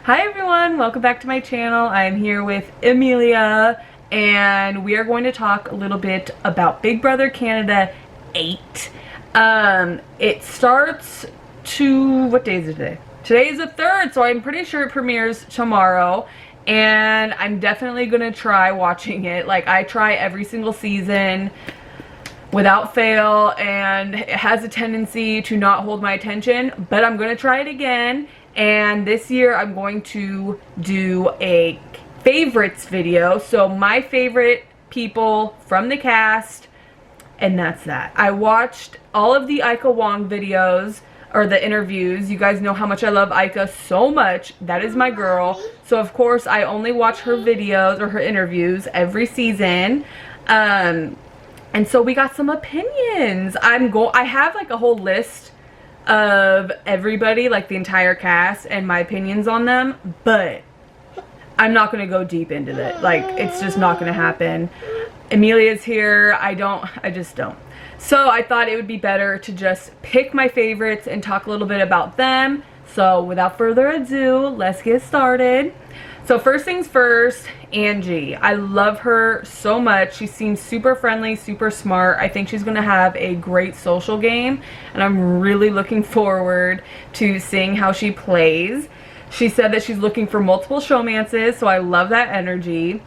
Hi everyone, welcome back to my channel. I'm here with Amelia and we are going to talk a little bit about Big Brother Canada 8. It starts what day is it today? Today is the 3rd, so I'm pretty sure it premieres tomorrow, and I'm definitely gonna try watching it. Like, I try every single season without fail, and it has a tendency to not hold my attention, but I'm gonna try it again. And this year I'm going to do a favorites video, so my favorite people from the cast, and that's that. I watched all of the Ika Wong videos, or the interviews. You guys know how much I love Ika so much. That is my girl. So of course I only watch her videos or her interviews every season. And so we got some opinions. I have like a whole list of everybody, like the entire cast, and my opinions on them, but I'm not gonna go deep into it. Like, it's just not gonna happen. Amelia's here. I just don't. So I thought it would be better to just pick my favorites and talk a little bit about them. So without further ado, let's get started. So first things first, Angie. I love her so much. She seems super friendly, super smart. I think she's gonna have a great social game, and I'm really looking forward to seeing how she plays. She said that she's looking for multiple showmances, so I love that energy.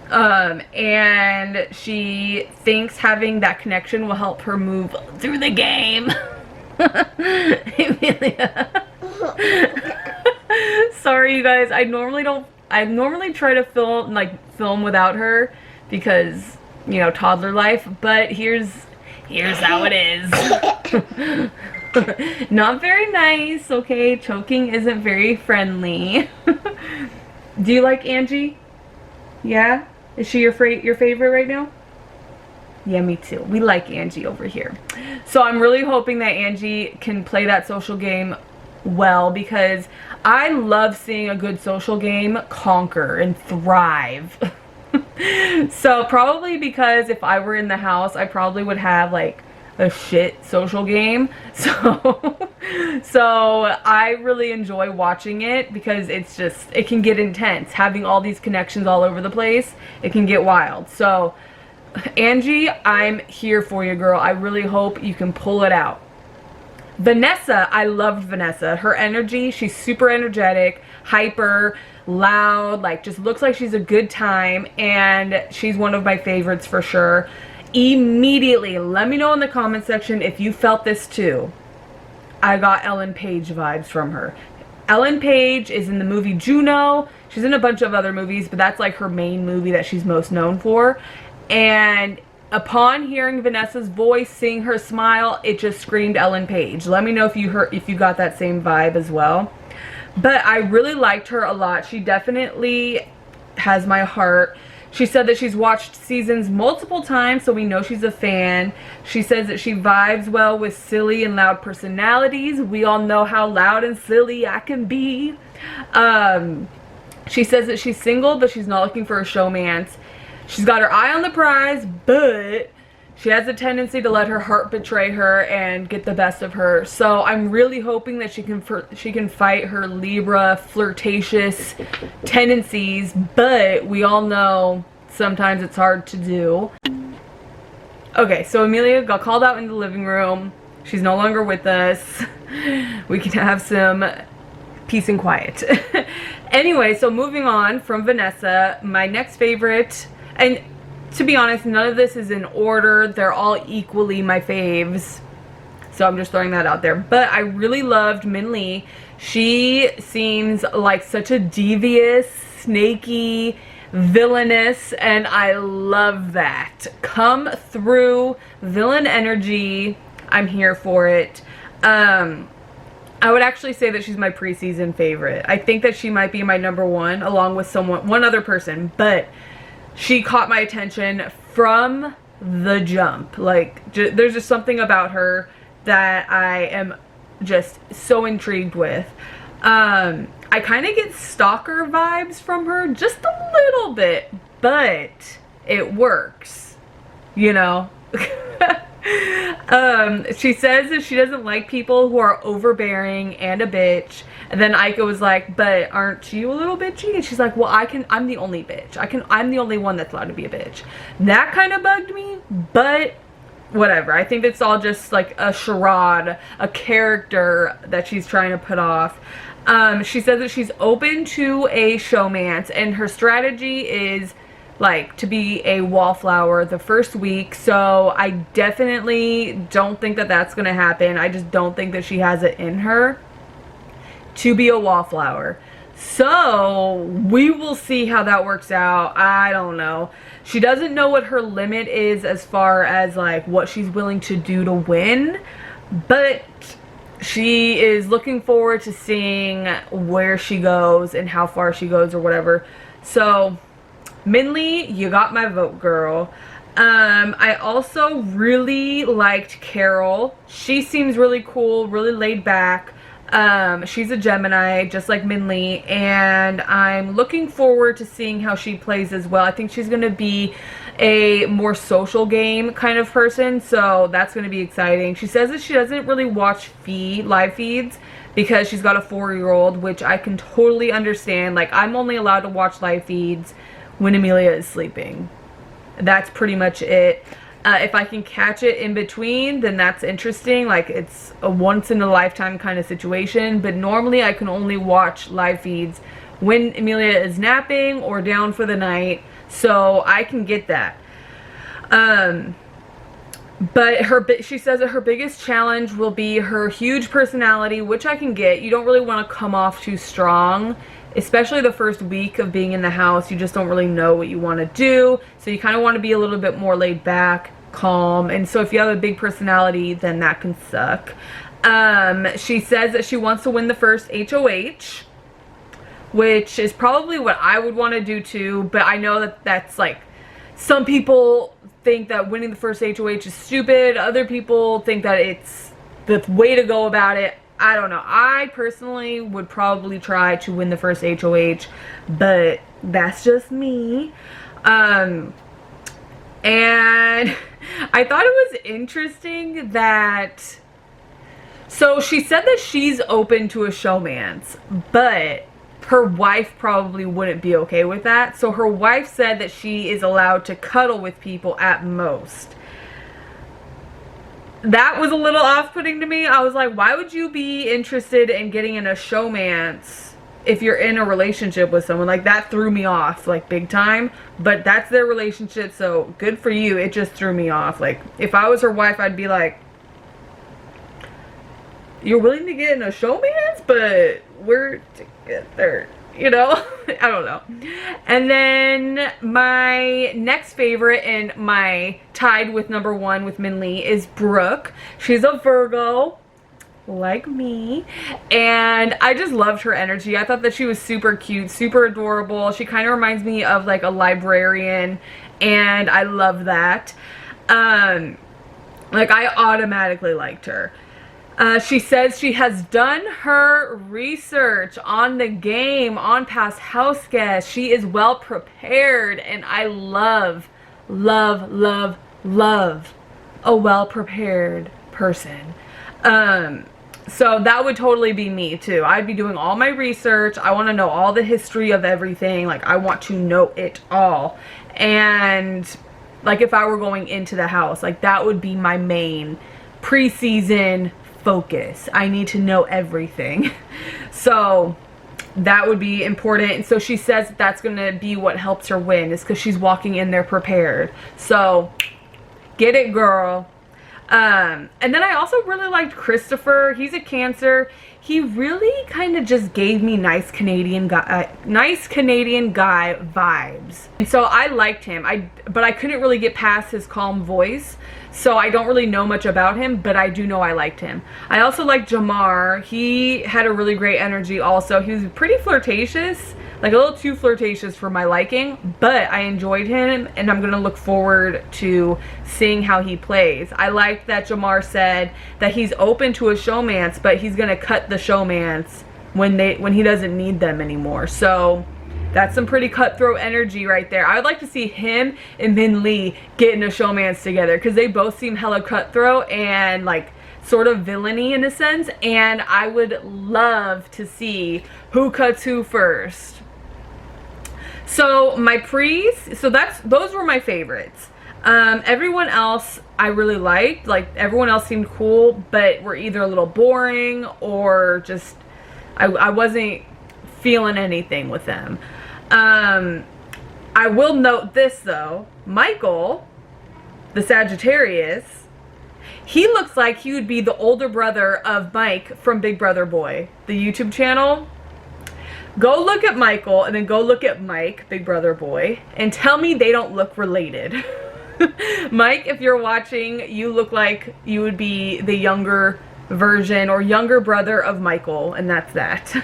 And she thinks having that connection will help her move through the game. Amelia. Sorry you guys, I normally try to film without her because, you know, toddler life, but here's how it is. Not very nice, okay? Choking isn't very friendly. Do you like Angie? Yeah? Is she your favorite right now? Yeah, me too. We like Angie over here. So I'm really hoping that Angie can play that social game well, because I love seeing a good social game conquer and thrive. So probably because if I were in the house, I probably would have like a shit social game. So I really enjoy watching it because it can get intense. Having all these connections all over the place, it can get wild. So Angie, I'm here for you, girl. I really hope you can pull it out. Vanessa, I loved Vanessa. Her energy, she's super energetic, hyper, loud, like just looks like she's a good time, and she's one of my favorites for sure. Immediately, let me know in the comment section if you felt this too. I got Ellen Page vibes from her. Ellen Page is in the movie Juno. She's in a bunch of other movies, but that's like her main movie that she's most known for. And upon hearing Vanessa's voice, seeing her smile, it just screamed Ellen Page. Let me know if you got that same vibe as well. But I really liked her a lot. She definitely has my heart. She said that she's watched seasons multiple times, so we know she's a fan. She says that she vibes well with silly and loud personalities. We all know how loud and silly I can be. She says that she's single, but she's not looking for a showmance. She's got her eye on the prize, but she has a tendency to let her heart betray her and get the best of her. So I'm really hoping that she can fight her Libra flirtatious tendencies, but we all know sometimes it's hard to do. Okay, so Amelia got called out in the living room. She's no longer with us. We can have some peace and quiet. Anyway, so moving on from Vanessa, my next favorite, and to be honest, none of this is in order. They're all equally my faves. So I'm just throwing that out there. But I really loved Millie. She seems like such a devious, snaky, villainous, and I love that. Come through, villain energy. I'm here for it. I would actually say that she's my preseason favorite. I think that she might be my #1 along with one other person, but she caught my attention from the jump. Like, there's just something about her that I am just so intrigued with. I kind of get stalker vibes from her, just a little bit, but it works, you know. She says that she doesn't like people who are overbearing and a bitch. And then Aika was like, but aren't you a little bitchy? And she's like, well, I'm the only bitch. I'm the only one that's allowed to be a bitch. That kind of bugged me, but whatever. I think it's all just like a charade, a character that she's trying to put off. She says that she's open to a showmance, and her strategy is like to be a wallflower the first week. So I definitely don't think that that's gonna happen. I just don't think that she has it in her to be a wallflower. So we will see how that works out. I don't know. She doesn't know what her limit is as far as like what she's willing to do to win, but she is looking forward to seeing where she goes and how far she goes or whatever. So Millie, you got my vote, girl. I also really liked Carol. She seems really cool, really laid back. She's a Gemini, just like Millie, and I'm looking forward to seeing how she plays as well. I think she's going to be a more social game kind of person, so that's going to be exciting. She says that she doesn't really watch live feeds because she's got a 4-year-old, which I can totally understand. Like, I'm only allowed to watch live feeds when Amelia is sleeping. That's pretty much it. If I can catch it in between, then that's interesting. Like, it's a once-in-a-lifetime kind of situation. But normally I can only watch live feeds when Amelia is napping or down for the night. So I can get that. But she says that her biggest challenge will be her huge personality, which I can get. You don't really want to come off too strong, especially the first week of being in the house. You just don't really know what you want to do, so you kind of want to be a little bit more laid back, calm. And so if you have a big personality, then that can suck. She says that she wants to win the first HOH, which is probably what I would want to do too, but I know that that's like, some people think that winning the first HOH is stupid. Other people think that it's the way to go about it. I don't know. I personally would probably try to win the first HOH, but that's just me. And I thought it was interesting that, so she said that she's open to a showmance, but her wife probably wouldn't be okay with that. So her wife said that she is allowed to cuddle with people at most. That was a little off-putting to me. I was like, why would you be interested in getting in a showmance if you're in a relationship with someone? Like, that threw me off, like, big time. But that's their relationship, so good for you. It just threw me off. Like, if I was her wife, I'd be like, you're willing to get in a showmance, but we're together, you know? I don't know. And then my next favorite, and my tied with number 1 with Millie, is Brooke. She's a Virgo, like me, and I just loved her energy. I thought that she was super cute, super adorable. She kind of reminds me of like a librarian, and I love that. Like, I automatically liked her. She says she has done her research on the game, on past house guests. She is well prepared, and I love, love, love, love a well prepared person. So that would totally be me too. I'd be doing all my research. I want to know all the history of everything. Like, I want to know it all. And like, if I were going into the house, like, that would be my main preseason focus. I need to know everything. So that would be important. So she says that that's going to be what helps her win, is because she's walking in there prepared. So get it, girl. And then I also really liked Christopher. He's a Cancer. He really kind of just gave me nice Canadian guy vibes. And so I liked him. But I couldn't really get past his calm voice. So I don't really know much about him, but I do know I liked him. I also liked Jamar. He had a really great energy also. He was pretty flirtatious, like a little too flirtatious for my liking, but I enjoyed him, and I'm going to look forward to seeing how he plays. I liked that Jamar said that he's open to a showmance, but he's going to cut the showmance when he doesn't need them anymore. So That's some pretty cutthroat energy right there. I would like to see him and Millie get in a showmance together because they both seem hella cutthroat and like sort of villainy in a sense, and I would love to see who cuts who first. So my pre's, so those were my favorites. Everyone else I really liked, like everyone else seemed cool, but were either a little boring or just I wasn't feeling anything with them. I will note this though, Michael, the Sagittarius, he looks like he would be the older brother of Mike from Big Brother Boy, the YouTube channel. Go look at Michael and then go look at Mike, Big Brother Boy, and tell me they don't look related. Mike, if you're watching, you look like you would be the younger version or younger brother of Michael, and that's that.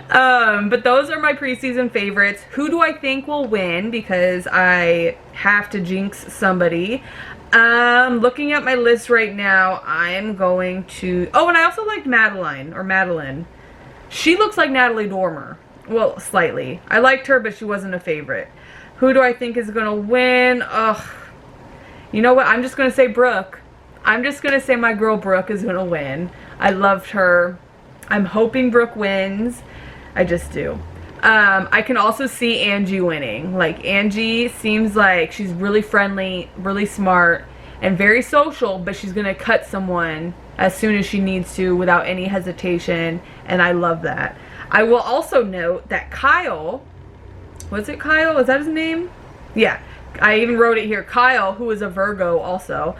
But those are my preseason favorites. Who do I think will win? Because I have to jinx somebody. Looking at my list right now, I'm going to... Oh, and I also liked Madeline. She looks like Natalie Dormer. Well, slightly. I liked her, but she wasn't a favorite. Who do I think is going to win? Ugh. You know what? I'm just going to say Brooke. I'm just going to say my girl Brooke is going to win. I loved her. I'm hoping Brooke wins. I just do. I can also see Angie winning. Like, Angie seems like she's really friendly, really smart, and very social, but she's going to cut someone as soon as she needs to without any hesitation, and I love that. I will also note that Kyle, was it Kyle? Is that his name? Yeah, I even wrote it here. Kyle, who is a Virgo also,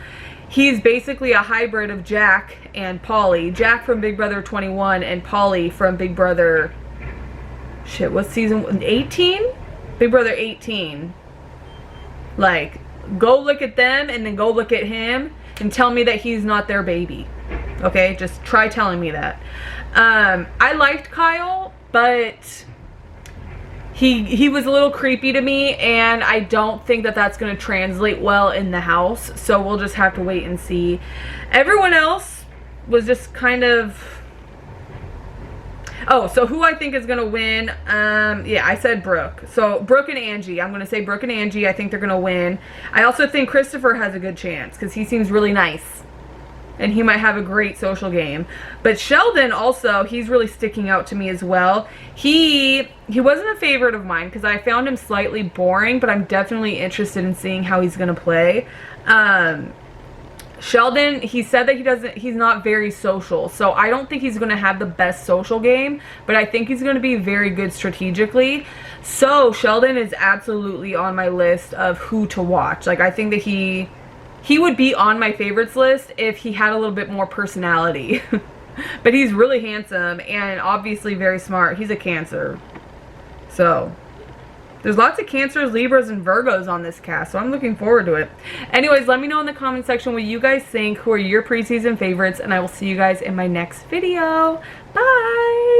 he's basically a hybrid of Jack and Pauly. Jack from Big Brother 21 and Pauly from Big Brother... Shit, what's season 18? Big Brother 18. Like, go look at them and then go look at him and tell me that he's not their baby. Okay, just try telling me that. I liked Kyle, but he was a little creepy to me, and I don't think that that's going to translate well in the house, so we'll just have to wait and see. Everyone else was just kind of... Oh, so who I think is going to win, yeah, I said Brooke. So, Brooke and Angie. I'm going to say Brooke and Angie. I think they're going to win. I also think Christopher has a good chance because he seems really nice. And he might have a great social game. But Sheldon also, he's really sticking out to me as well. He wasn't a favorite of mine because I found him slightly boring, but I'm definitely interested in seeing how he's going to play. Sheldon, he said that he's not very social, so I don't think he's going to have the best social game, but I think he's going to be very good strategically. So Sheldon is absolutely on my list of who to watch. Like, I think that he would be on my favorites list if he had a little bit more personality. But he's really handsome and obviously very smart. He's a Cancer. So there's lots of Cancers, Libras, and Virgos on this cast, so I'm looking forward to it. Anyways, let me know in the comment section what you guys think, who are your preseason favorites, and I will see you guys in my next video. Bye!